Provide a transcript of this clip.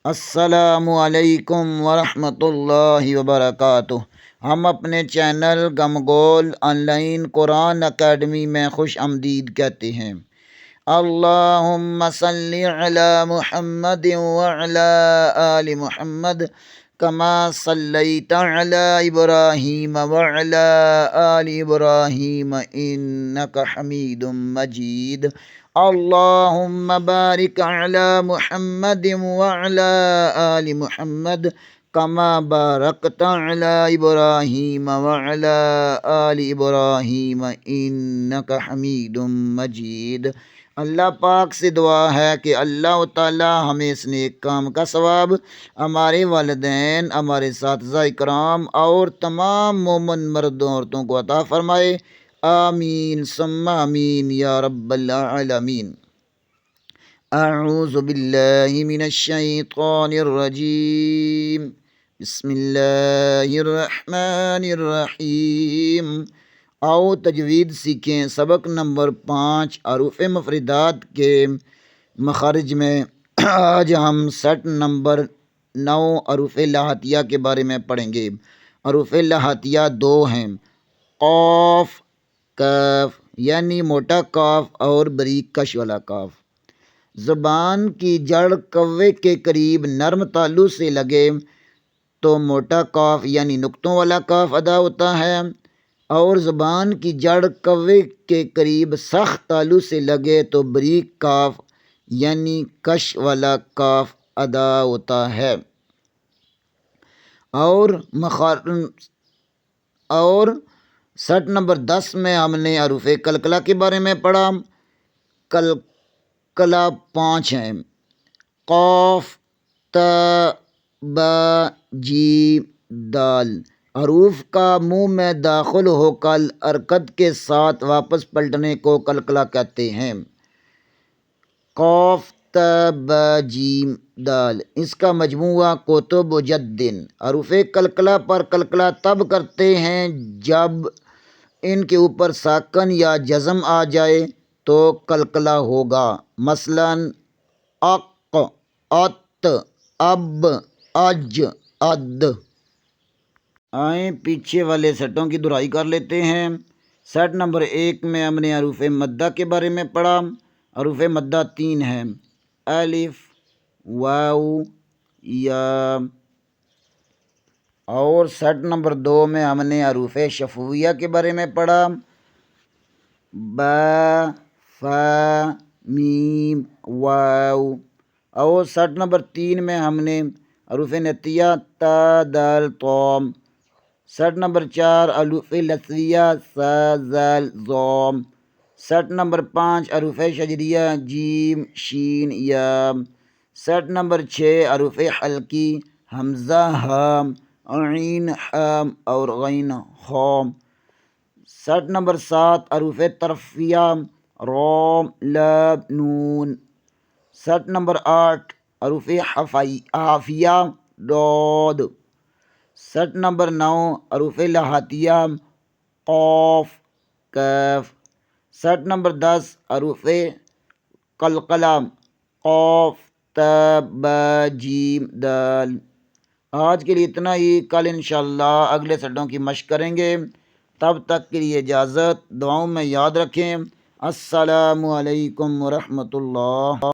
السلام علیکم ورحمۃ اللہ وبرکاتہ۔ ہم اپنے چینل گمگول آن لائن قرآن اکیڈمی میں خوش آمدید کہتے ہیں۔ اللہم صلی علی محمد وعلی آل محمد کما صلیت علی ابراہیم وعلی آل ابراہیم انک حمید مجید۔ اللہم بارک علی محمد وعلی آل محمد کما بارکت علی ابراہیم وعلی آل ابراہیم انک حمید مجید۔ اللہ پاک سے دعا ہے کہ اللہ تعالی ہمیں اس نیک کام کا ثواب ہمارے والدین، ہمارے اساتذہ اکرام اور تمام مومن مردوں عورتوں کو عطا فرمائے، آمین ثم آمین یا رب العالمین۔ اعوذ باللہ من الشیطان الرجیم، بسم اللہ الرحمن الرحیم۔ آؤ تجوید سیکھیں۔ سبق نمبر 5 حروف مفردات کے مخارج میں آج ہم سیٹ نمبر 9 حروف لاحتیہ کے بارے میں پڑھیں گے۔ حروف لاحتیہ 2 ہیں، قاف، کاف یعنی موٹا کاف اور بریک کش والا کاف۔ زبان کی جڑ کوے کے قریب نرم تالو سے لگے تو موٹا کاف یعنی نقطوں والا کاف ادا ہوتا ہے، اور زبان کی جڑ کوے کے قریب سخت تالو سے لگے تو بریک کاف یعنی کش والا کاف ادا ہوتا ہے۔ اور سیٹ نمبر 10 میں ہم نے حروف قلقلہ کے بارے میں پڑھا۔ قلقلہ 5 ہیں، قاف، تا، با، جیم، دال۔ حروف کا منہ میں داخل ہو کر حرکت کے ساتھ واپس پلٹنے کو قلقلہ کہتے ہیں۔ قاف، تا، با، جیم، دال، اس کا مجموعہ کتب و جد۔ حروف قلقلہ پر قلقلہ تب کرتے ہیں جب ان کے اوپر ساکن یا جزم آ جائے تو قلقلہ ہوگا، مثلا اق، ات، اب، اج، اد۔ آئیں پیچھے والے سیٹوں کی دہرائی کر لیتے ہیں۔ سیٹ نمبر 1 میں ہم نے حروف مدہ کے بارے میں پڑھا۔ حروف مدہ 3 ہیں، الف، واو، یا۔ اور سیٹ نمبر 2 میں ہم نے حروف شفویہ کے بارے میں پڑھا، با، فا، میم، واو۔ اور سیٹ نمبر 3 میں ہم نے حروف نتیہ تا، دال، طا۔ سیٹ نمبر 4 حروف لثویہ سا، زال، ظا۔ سیٹ نمبر 5 حروف شجریہ جیم، شین، یا۔ سیٹ نمبر 6 حروف حلقی حمزہ، ہا، عین، حا اور غین، خا۔ سیٹ نمبر 7 حروف طرفیہ را، لام، نون۔ سیٹ نمبر 8 حروف حافیہ ڈاد۔ سیٹ نمبر 9 حروف لاحتیہ قاف، کاف۔ سیٹ نمبر 10 حروف قلقلہ قاف، تا، با، جیم، دال۔ آج کے لیے اتنا ہی، کل انشاءاللہ اگلے سیٹوں کی مشق کریں گے۔ تب تک کے لیے اجازت، دعاؤں میں یاد رکھیں۔ السلام علیکم ورحمۃ اللہ۔